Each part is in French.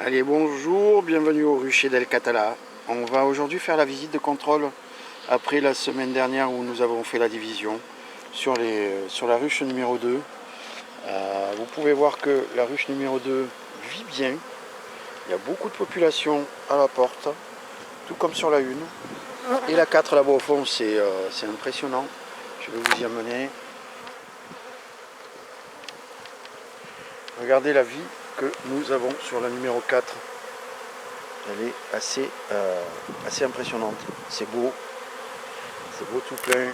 Allez, bonjour, bienvenue au rucher d'El Catala. On va aujourd'hui faire la visite de contrôle après la semaine dernière où nous avons fait la division sur la ruche numéro 2. Vous pouvez voir que la ruche numéro 2 vit bien. Il y a beaucoup de population à la porte, tout comme sur la 1. Et la 4 là-bas au fond, c'est impressionnant. Je vais vous y amener. Regardez la vie que nous avons sur la numéro 4. Elle est assez impressionnante. C'est beau tout plein.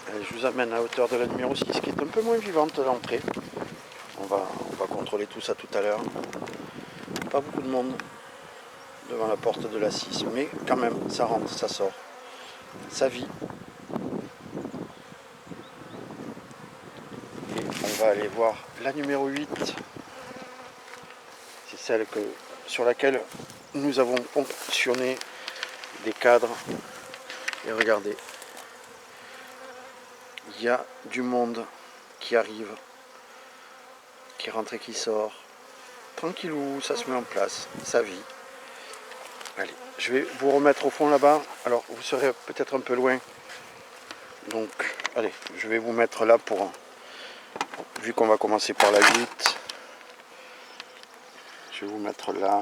Allez, je vous amène à hauteur de la numéro 6 qui est un peu moins vivante à l'entrée. On va contrôler tout ça tout à l'heure. Pas beaucoup de monde devant la porte de la 6, mais quand même, ça rentre, ça sort. Ça vit. Et on va aller voir la numéro 8. C'est celle sur laquelle nous avons ponctionné des cadres. Et regardez, il y a du monde qui arrive, qui rentre et qui sort. Tranquillou, ça se met en place, ça vit. Allez, je vais vous remettre au fond là-bas. Alors, vous serez peut-être un peu loin. Donc, allez, je vais vous mettre là vu qu'on va commencer par la 8. Je vais vous mettre là.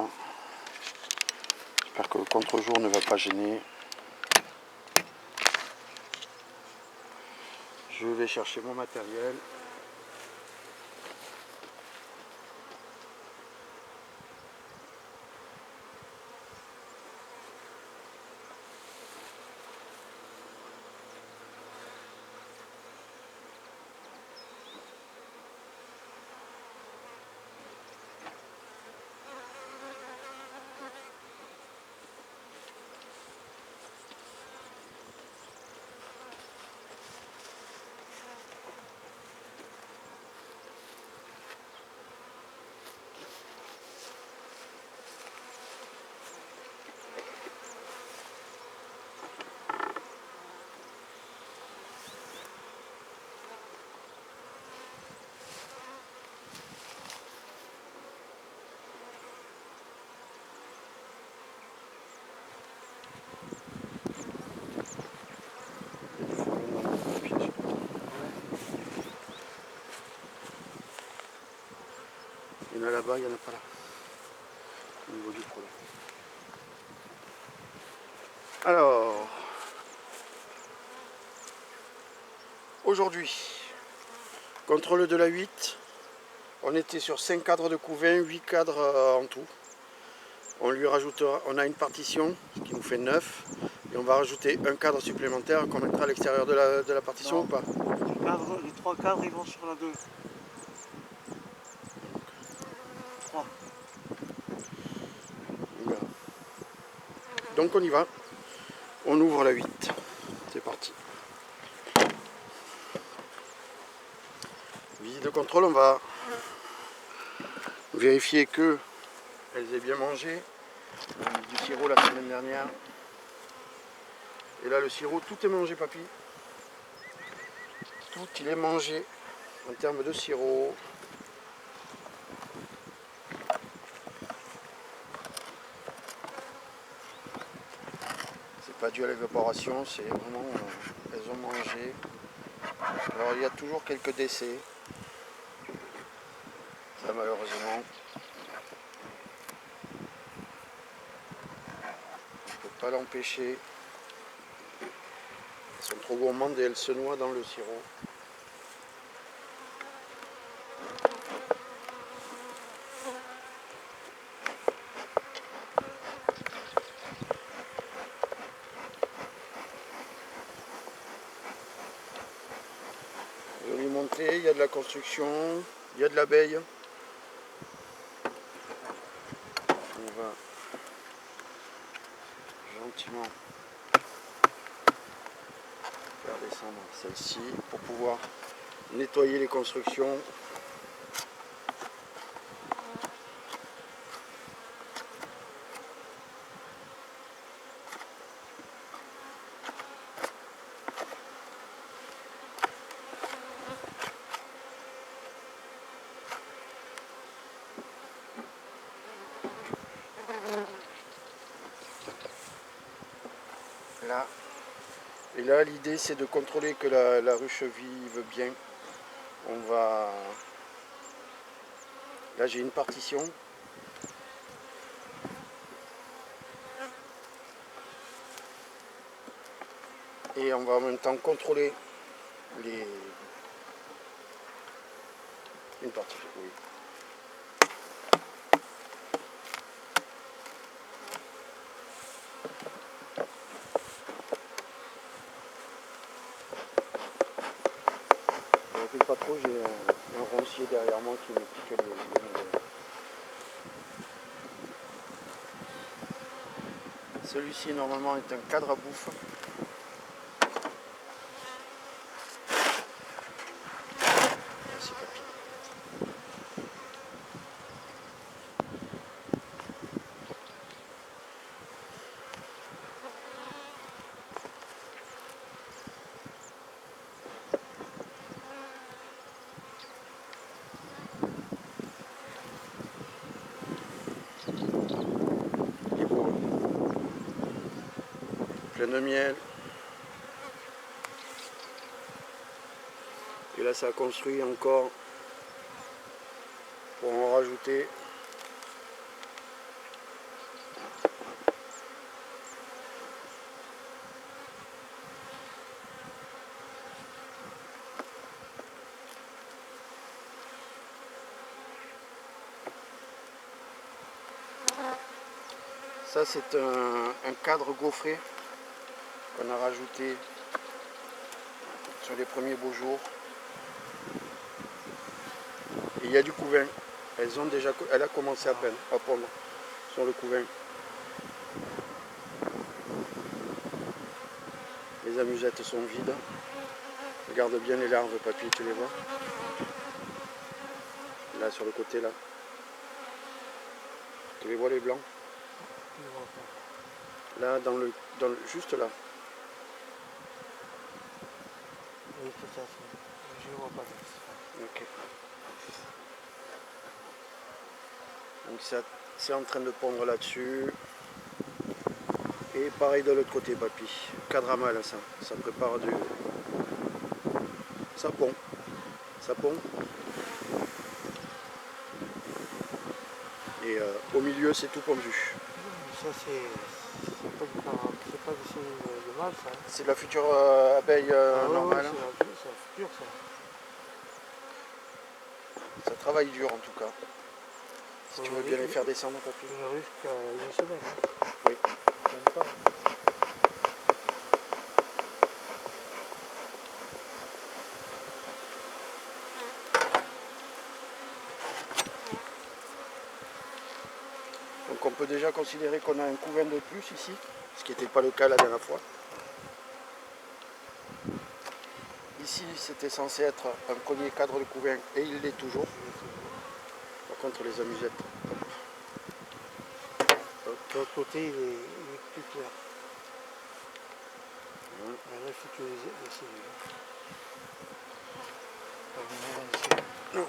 J'espère que le contre-jour ne va pas gêner. Je vais chercher mon matériel. Il y en a là-bas, il n'y en a pas là. Au niveau du problème. Alors, aujourd'hui, contrôle de la 8. On était sur 5 cadres de couvain, 8 cadres en tout. On lui rajoutera, on a une partition qui nous fait 9. Et on va rajouter un cadre supplémentaire qu'on mettra à l'extérieur de la partition. Non. Ou pas? Les 3 cadres ils vont sur la 2. 3. Voilà. Donc on y va. On ouvre la 8. C'est parti. Visite de contrôle, on va vérifier que elles aient bien mangé. On a mis du sirop la semaine dernière. Et là le sirop, tout est mangé, papy. Tout il est mangé en termes de sirop. C'est pas dû à l'évaporation, c'est vraiment elles ont mangé. Alors il y a toujours quelques décès. Ça malheureusement. On ne peut pas l'empêcher. Elles sont trop gourmandes et elles se noient dans le sirop. Jolie montée, il y a de la construction, il y a de l'abeille. On va gentiment faire descendre celle-ci pour pouvoir nettoyer les constructions. Là. Et là, l'idée, c'est de contrôler que la ruche vive bien. On va... Là, j'ai une partition. Et on va en même temps contrôler les... Une partition, oui. Je ne recule pas trop, j'ai un roncier derrière moi qui me pique les mollets. Celui-ci normalement est un cadre à bouffe. Merci papy. Il est beau, hein. Plein de miel. Et là ça a construit encore pour en rajouter. Ça c'est un cadre gaufré qu'on a rajouté sur les premiers beaux jours. Et il y a du couvain. Elle a commencé à peine à pondre sur le couvain. Les amusettes sont vides. Regarde bien les larves, papy, tu les vois? Là sur le côté là. Tu les vois les blancs? Là juste là. Oui, tout à fait. Je ne vois pas. Ok. Donc ça c'est en train de pondre là-dessus. Et pareil de l'autre côté, papy. Cadre à mal, ça. Ça prépare du... Ça pond. Ça pond. Et au milieu, c'est tout pondu. Ça, c'est pas du cellules de mâle, ça. Hein. C'est la future abeille normale. Ouais, c'est la future, ça. Ça travaille dur, en tout cas. Si tu veux bien les faire descendre, papy. Une ruche qui a une semaine. Hein. Oui. Même pas. Donc on peut déjà considérer qu'on a un couvain de plus ici, ce qui n'était pas le cas la dernière fois. Ici c'était censé être un premier cadre de couvain et il l'est toujours. Par contre les amusettes. De l'autre côté, il est plus clair. Là, il faut que les cellules. Non.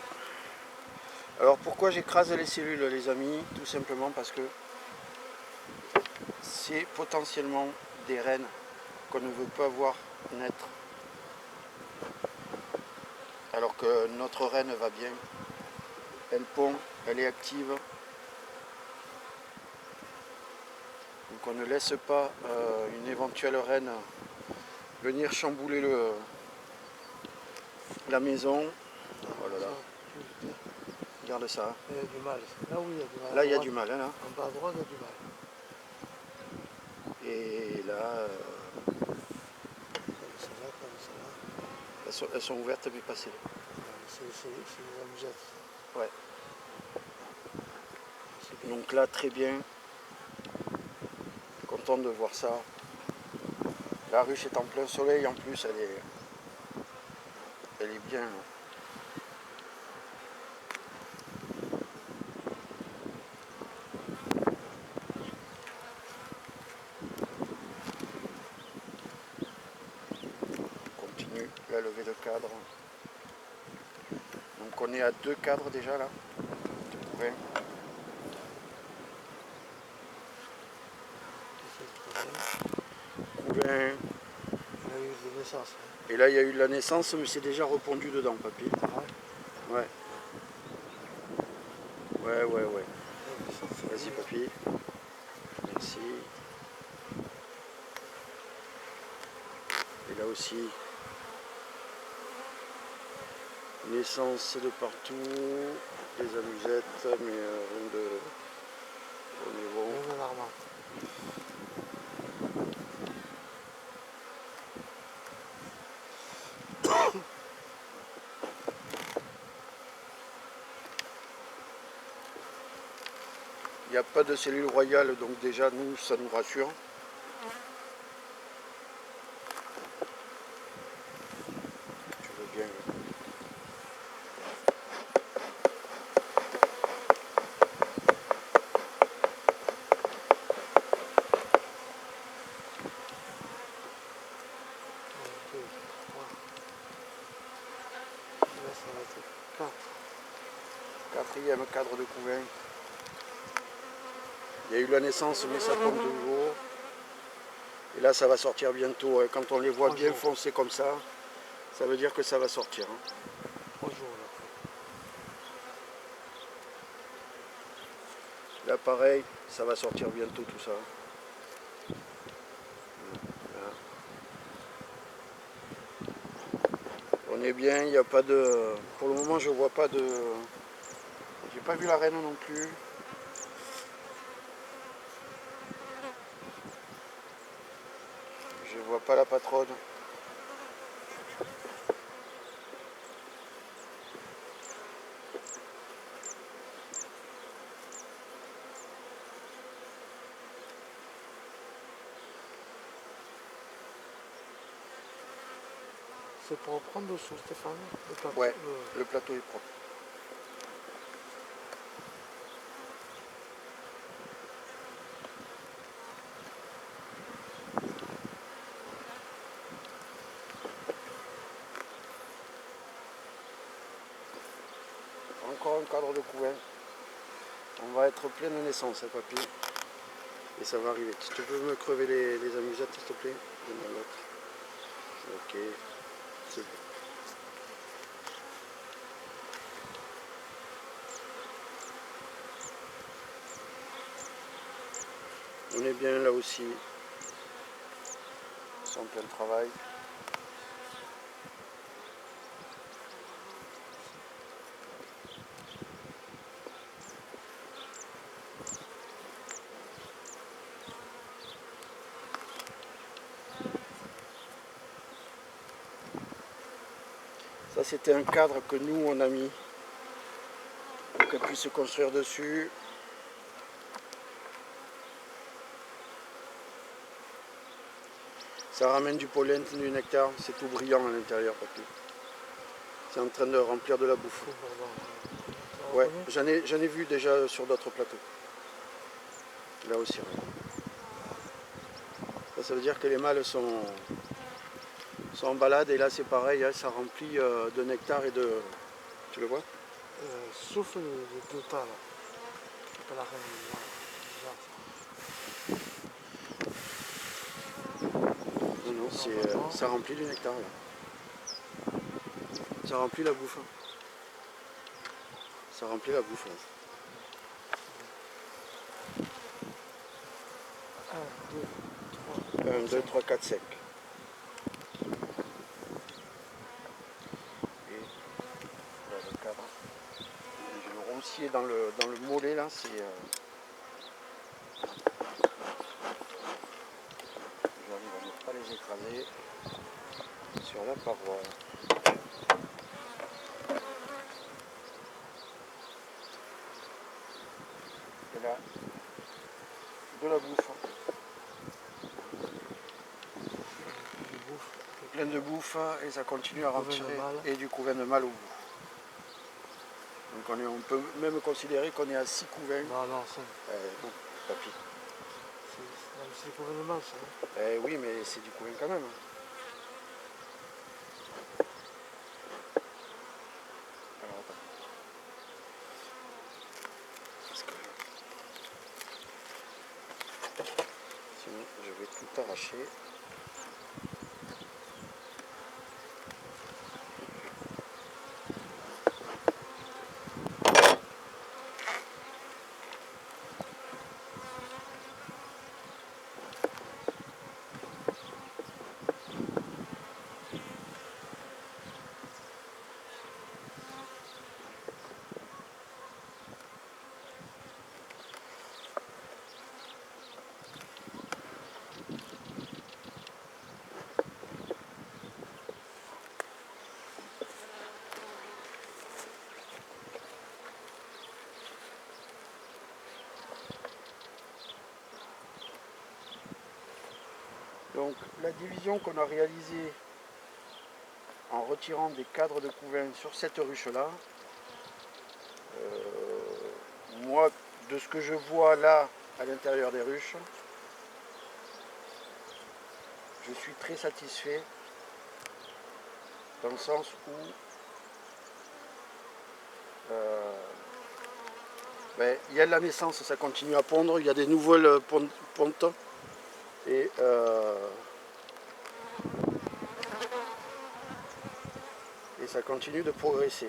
Alors pourquoi j'écrase les cellules, les amis? Tout simplement parce que c'est potentiellement des reines qu'on ne veut pas voir naître. Alors que notre reine va bien. Elle pond, elle est active. Donc on ne laisse pas une éventuelle reine venir chambouler la maison. Oh là là. Regarde ça. Il y a du mal. Là, oui, il y a du mal. Là, il y a du mal. Hein, là. En bas à droite, il y a du mal. Et là, Celle-là. elles sont ouvertes mais passées. C'est les amusettes. Ouais. Bien. Donc là, très bien. Content de voir ça. La ruche est en plein soleil en plus, elle est bien. On continue la levée de cadre. Donc on est à 2 cadres déjà là. Ouais. couvain. Il a eu de naissance. Hein. Et là, il y a eu de la naissance, mais c'est déjà repondu dedans, papy. Ah ouais. Ouais. Ouais, ouais, ouais. Vas-y, papy. Merci. Et là aussi, naissance de partout, des amusettes, mais rien de... On est bon. Rien d'alarmant. Il n'y a pas de cellule royale, donc déjà, nous, ça nous rassure. Tu veux bien. Là, ça va être 4. Quatrième cadre de couvain. Il y a eu la naissance, mais ça tombe toujours. Et là, ça va sortir bientôt. Quand on les voit bien foncés comme ça veut dire que ça va sortir. 3 jours là. Là, pareil, ça va sortir bientôt tout ça. On est bien, il n'y a pas de... Pour le moment, je vois pas de... J'ai pas vu la reine non plus. Je vois pas la patronne. C'est pour reprendre dessous, Stéphane. Ouais, le plateau est propre. Encore un cadre de couvain. On va être plein de naissance, hein, papy. Et ça va arriver. Si tu peux me crever les amusettes, s'il te plaît. Donne-moi l'autre. Ok. C'est bon. On est bien là aussi. Ils sont en plein travail. Ça, c'était un cadre que nous, on a mis pour qu'elle puisse se construire dessus. Ça ramène du pollen, du nectar. C'est tout brillant à l'intérieur, papy. C'est en train de remplir de la bouffe. Ouais, j'en ai vu déjà sur d'autres plateaux. Là aussi. Ça veut dire que les mâles sont en balade et là c'est pareil, hein, ça remplit de nectar et de... Tu le vois? Sauf le Dota là. Pas la reine Non, non, ça remplit du nectar là. Ça remplit la bouffe. Ça remplit la bouffe là. 1, 2, 3, 4, 5. Et là, le cadre. J'ai le roncier dans le mollet là, c'est... J'arrive à ne pas les écraser sur la paroi. Et là, de la bouffe. Plein de bouffe et ça continue à rentrer et du couvain de mâle au bout. Donc on peut même considérer qu'on est à 6 couvains. Non, non, ça. Non, papy. C'est du couvain de mâle, ça. Oui, mais c'est du couvain quand même. Alors attends. Parce que... Sinon je vais tout arracher. Donc la division qu'on a réalisée en retirant des cadres de couvain sur cette ruche là, moi de ce que je vois là à l'intérieur des ruches, je suis très satisfait dans le sens où il y a de la naissance, ça continue à pondre, il y a des nouvelles pontes et ça continue de progresser.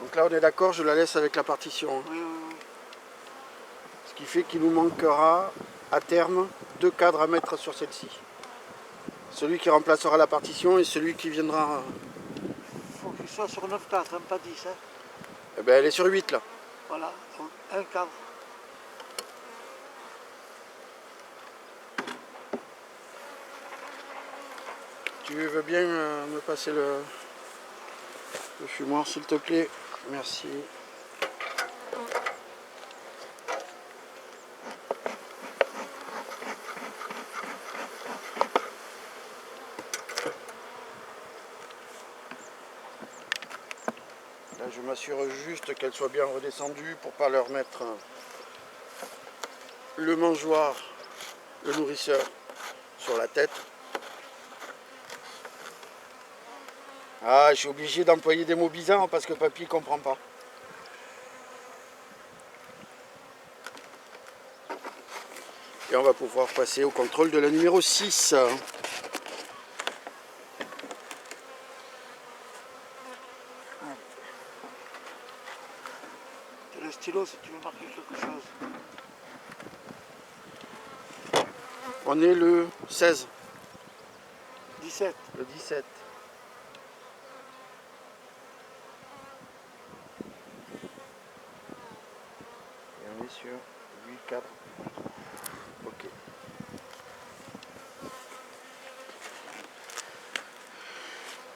Donc là on est d'accord, je la laisse avec la partition. Oui. Ce qui fait qu'il nous manquera à terme 2 cadres à mettre sur celle-ci. Celui qui remplacera la partition et celui qui viendra... Il faut qu'il soit sur 9 cadres, pas 10. Hein. Eh ben, elle est sur 8 là. Voilà, un cadre. Tu veux bien me passer le fumoir s'il te plaît? Merci. Là je m'assure juste qu'elle soit bien redescendue pour pas leur mettre le mangeoire, le nourrisseur sur la tête. Ah, je suis obligé d'employer des mots bizarres parce que papy comprend pas. Et on va pouvoir passer au contrôle de la numéro 6. Tu as le stylo si tu veux marquer quelque chose. On est le 16. 17. Le 17. Et on est sur 8 cadres. Ok.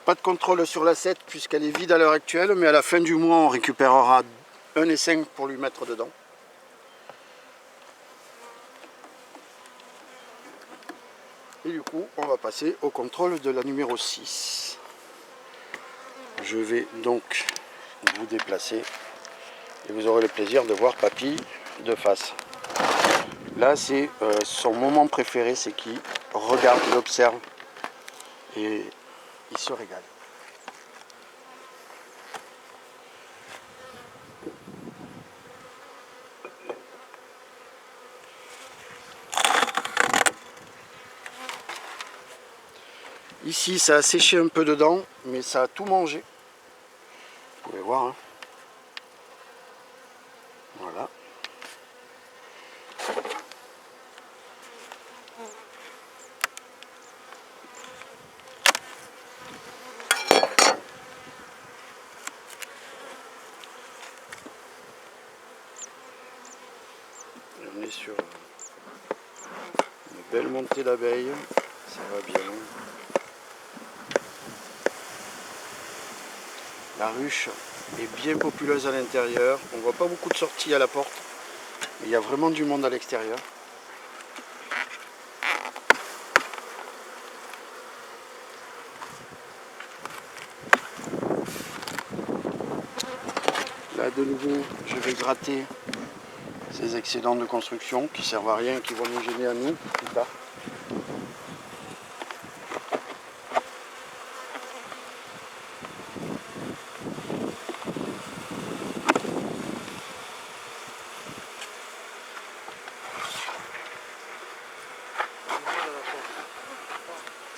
Pas de contrôle sur la 7 puisqu'elle est vide à l'heure actuelle, mais à la fin du mois on récupérera 1,5 pour lui mettre dedans. Et du coup on va passer au contrôle de la numéro 6. Je vais donc vous déplacer et vous aurez le plaisir de voir papy de face. Là c'est son moment préféré, c'est qu'il regarde, il observe et il se régale. Ici ça a séché un peu dedans, mais ça a tout mangé. Vous pouvez voir, hein. Voilà. Et on est sur Belle montée d'abeilles, ça va bien. La ruche est bien populeuse à l'intérieur. On voit pas beaucoup de sorties à la porte, mais il y a vraiment du monde à l'extérieur. Là de nouveau je vais gratter ces excédents de construction qui servent à rien, qui vont nous gêner à nous plus tard.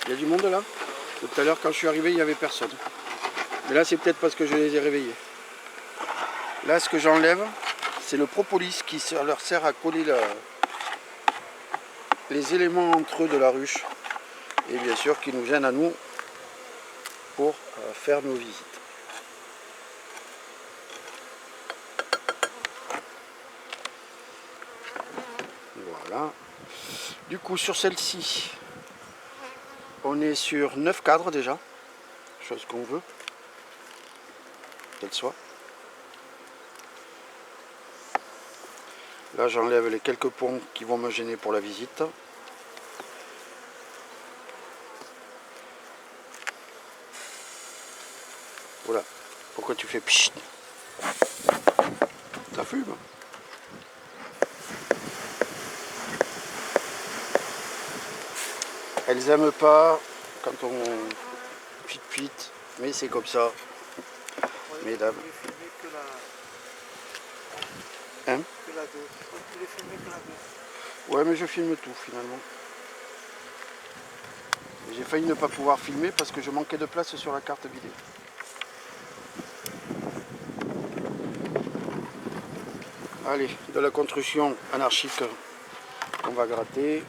Il y a du monde là? Tout à l'heure quand je suis arrivé il n'y avait personne. Mais là c'est peut-être parce que je les ai réveillés. Là ce que j'enlève c'est le propolis qui leur sert à coller les éléments entre eux de la ruche. Et bien sûr qui nous gêne à nous pour faire nos visites. Voilà. Du coup sur celle-ci, on est sur 9 cadres déjà, chose qu'on veut qu'elle soit. Là j'enlève les quelques ponts qui vont me gêner pour la visite. Voilà. Pourquoi tu fais pchit? Ça fume. Elles n'aiment pas quand on pite, mais c'est comme ça, mesdames. Hein? Ouais, mais je filme tout finalement. J'ai failli ne pas pouvoir filmer parce que je manquais de place sur la carte vidéo. Allez, de la construction anarchique, on va gratter.